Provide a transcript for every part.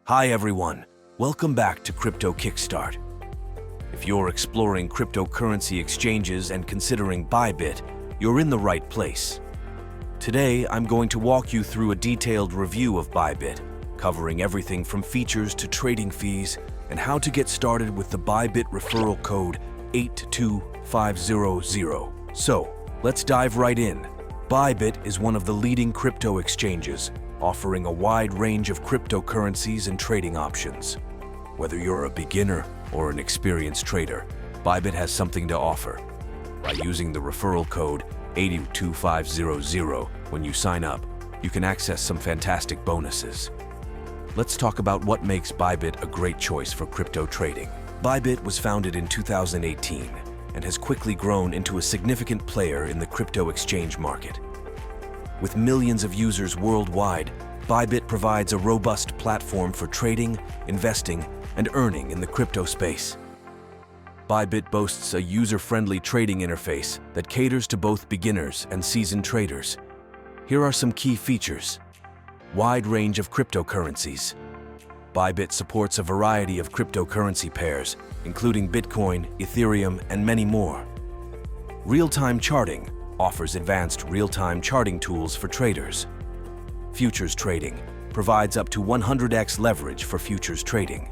Hi everyone, welcome back to Crypto Kickstart. If you're exploring cryptocurrency exchanges and considering Bybit, you're in the right place. Today, I'm going to walk you through a detailed review of Bybit, covering everything from features to trading fees and how to get started with the Bybit referral code 82500. So, let's dive right in. Bybit is one of the leading crypto exchanges, offering a wide range of cryptocurrencies and trading options. Whether you're a beginner or an experienced trader, Bybit has something to offer. By using the referral code 82500 when you sign up, you can access some fantastic bonuses. Let's talk about what makes Bybit a great choice for crypto trading. Bybit was founded in 2018 and has quickly grown into a significant player in the crypto exchange market. With millions of users worldwide, Bybit provides a robust platform for trading, investing, and earning in the crypto space. Bybit boasts a user-friendly trading interface that caters to both beginners and seasoned traders. Here are some key features. Wide range of cryptocurrencies. Bybit supports a variety of cryptocurrency pairs, including Bitcoin, Ethereum, and many more. Real-time charting offers advanced real-time charting tools for traders. Futures trading provides up to 100x leverage for futures trading.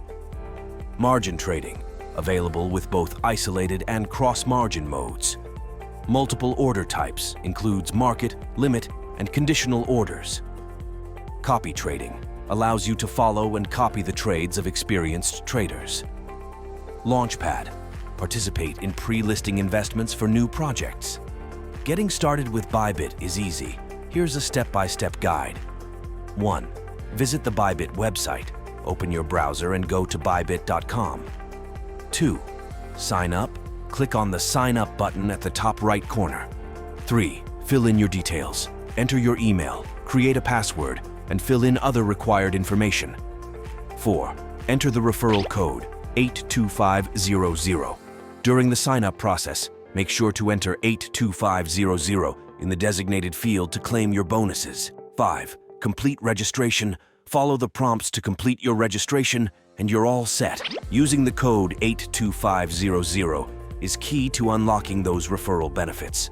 Margin trading, available with both isolated and cross-margin modes. Multiple order types includes market, limit, and conditional orders. Copy trading allows you to follow and copy the trades of experienced traders. Launchpad, participate in pre-listing investments for new projects. Getting started with Bybit is easy. Here's a step-by-step guide. 1. Visit the Bybit website. Open your browser and go to bybit.com. 2. Sign up. Click on the Sign Up button at the top right corner. 3. Fill in your details. Enter your email, create a password, and fill in other required information. 4. Enter the referral code 82500. During the sign-up process, make sure to enter 82500 in the designated field to claim your bonuses. 5. Complete registration. Follow the prompts to complete your registration, and you're all set. Using the code 82500 is key to unlocking those referral benefits.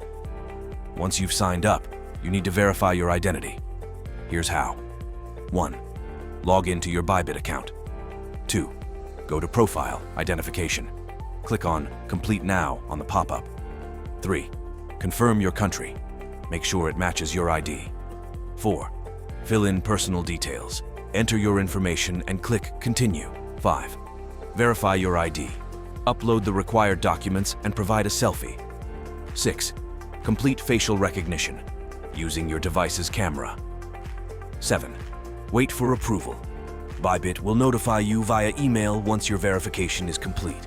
Once you've signed up, you need to verify your identity. Here's how. 1. Log into your Bybit account. 2. Go to Profile Identification. Click on Complete Now on the pop-up. 3. Confirm your country. Make sure it matches your ID. 4. Fill in personal details. Enter your information and click Continue. 5. Verify your ID. Upload the required documents and provide a selfie. 6. Complete facial recognition using your device's camera. 7. Wait for approval. Bybit will notify you via email once your verification is complete.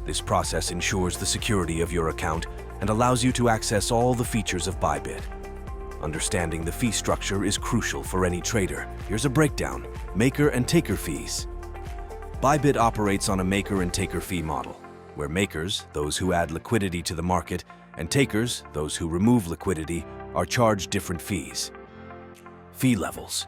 This process ensures the security of your account and allows you to access all the features of Bybit. Understanding the fee structure is crucial for any trader. Here's a breakdown. Maker and taker fees. Bybit operates on a maker and taker fee model, where makers, those who add liquidity to the market, and takers, those who remove liquidity, are charged different fees. Fee levels.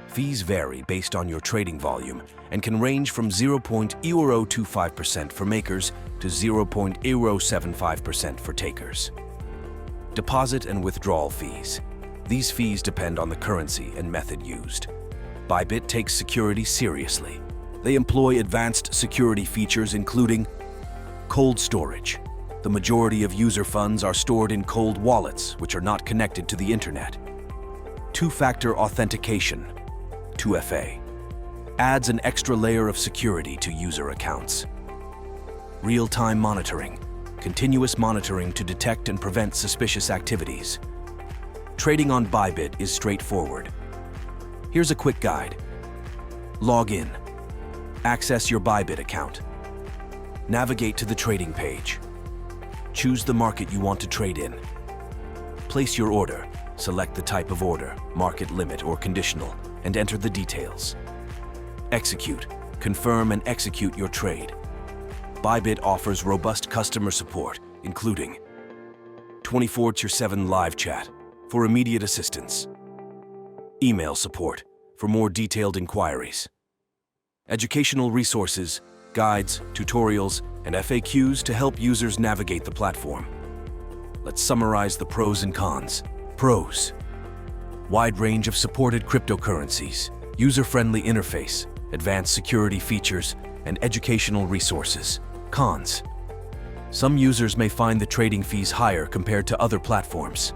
Fees vary based on your trading volume and can range from 0.025% for makers to 0.075% for takers. Deposit and withdrawal fees. These fees depend on the currency and method used. Bybit takes security seriously. They employ advanced security features including cold storage. The majority of user funds are stored in cold wallets, which are not connected to the internet. Two-factor authentication, 2FA, adds an extra layer of security to user accounts. Real-time monitoring, continuous monitoring to detect and prevent suspicious activities. Trading on Bybit is straightforward. Here's a quick guide. Log in. Access your Bybit account. Navigate to the trading page. Choose the market you want to trade in. Place your order. Select the type of order, market limit or conditional, and enter the details. Execute. Confirm and execute your trade. Bybit offers robust customer support, including 24/7 live chat for immediate assistance, email support for more detailed inquiries, educational resources, guides, tutorials, and FAQs to help users navigate the platform. Let's summarize the pros and cons. Pros: wide range of supported cryptocurrencies, user-friendly interface, advanced security features, and educational resources. Cons: some users may find the trading fees higher compared to other platforms.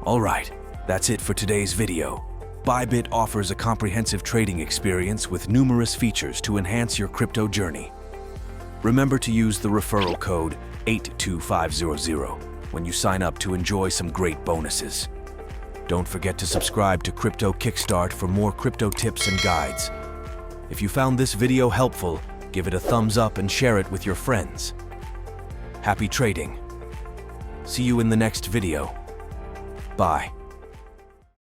Alright, that's it for today's video. Bybit offers a comprehensive trading experience with numerous features to enhance your crypto journey. Remember to use the referral code 82500 when you sign up to enjoy some great bonuses. Don't forget to subscribe to Crypto Kickstart for more crypto tips and guides. If you found this video helpful, give it a thumbs up and share it with your friends. Happy trading. See you in the next video. Bye.